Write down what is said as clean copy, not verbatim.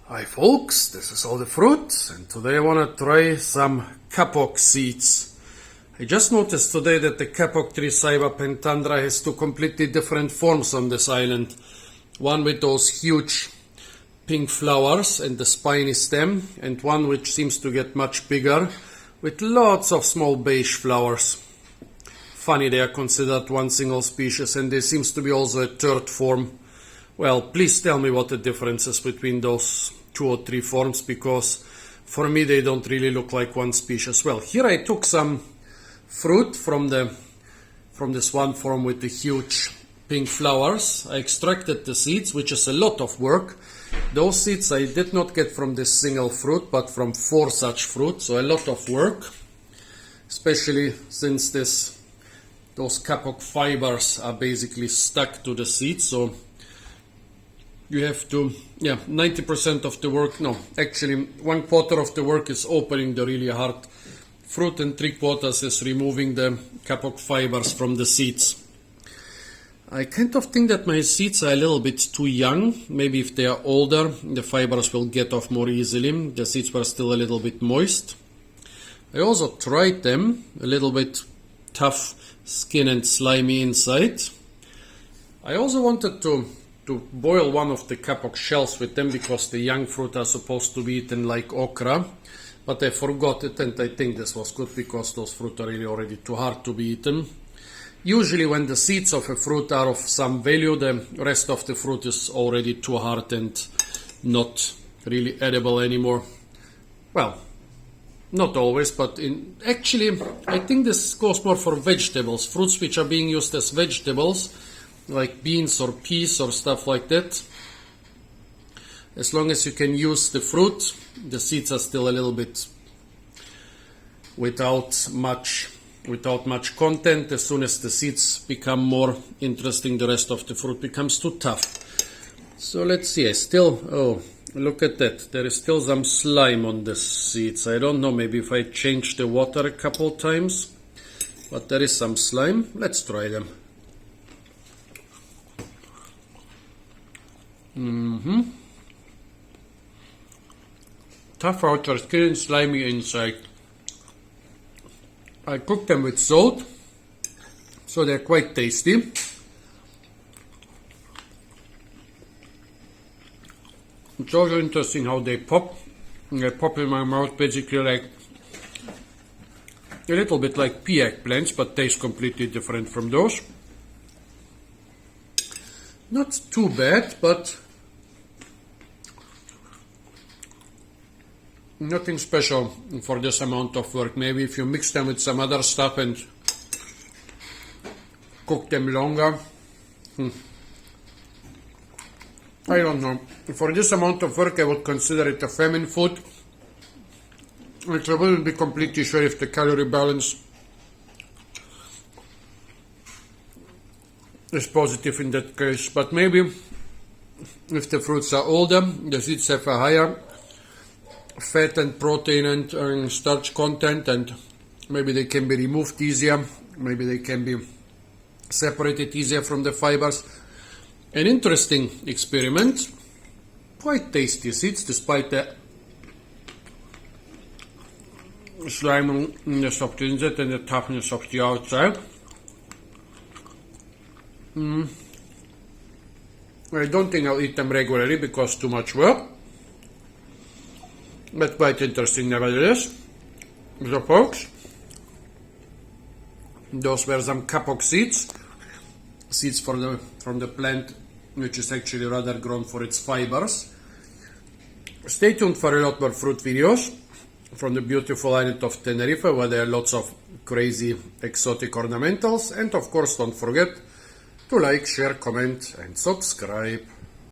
Hi folks, this is all the fruit, and today I want to try some kapok seeds. I just noticed today that the kapok tree Ceiba pentandra has two completely different forms on this island. One with those huge pink flowers and the spiny stem, and one which seems to get much bigger with lots of small beige flowers. Funny, they are considered one single species, and there seems to be also a third form. Well, please tell me what the difference is between those two or three forms, because for me they don't really look like one species. Well, here I took some fruit from this one form with the huge pink flowers. I extracted the seeds, which is a lot of work. Those seeds I did not get from this single fruit, but from 4 such fruits, so a lot of work, especially since those kapok fibers are basically stuck to the seeds. So you have to, 90% of the work, no, actually 1/4 of the work is opening the really hard fruit, and 3/4 is removing the kapok fibers from the seeds. I kind of think that my seeds are a little bit too young. Maybe if they are older, the fibers will get off more easily. The seeds were still a little bit moist. I also tried them, a little bit tough skin and slimy inside. I also wanted to boil one of the kapok shells with them, because the young fruit are supposed to be eaten like okra, but I forgot it, and I think this was good because those fruit are really already too hard to be eaten. Usually when the seeds of a fruit are of some value, the rest of the fruit is already too hard and not really edible anymore. Well, not always, but actually I think this goes more for vegetables, fruits which are being used as vegetables, like beans or peas or stuff like that. As long as you can use the fruit, the seeds are still a little bit without much content. As soon as the seeds become more interesting, the rest of the fruit becomes too tough. So let's see, oh, look at that, there is still some slime on the seeds. I don't know, maybe if I change the water a couple times, but there is some slime. Let's try them. Tough outer skin and slimy inside. I cooked them with salt, so they're quite tasty. It's also interesting how they pop. They pop in my mouth basically like a little bit like pea eggplants, but taste completely different from those. Not too bad, but nothing special for this amount of work. Maybe if you mix them with some other stuff and cook them longer. I don't know. For this amount of work I would consider it a famine food. I wouldn't be completely sure if the calorie balance is positive in that case, but maybe if the fruits are older, the seeds have a higher fat and protein and starch content, and maybe they can be removed easier, maybe they can be separated easier from the fibers. An interesting experiment. Quite tasty seeds despite the sliminess of the inside and the toughness of the outside. I don't think I'll eat them regularly because too much work, but quite interesting nevertheless. So folks, those were some kapok seeds from the plant, which is actually rather grown for its fibers. Stay tuned for a lot more fruit videos from the beautiful island of Tenerife, where there are lots of crazy exotic ornamentals, and of course don't forget to like, share, comment and subscribe.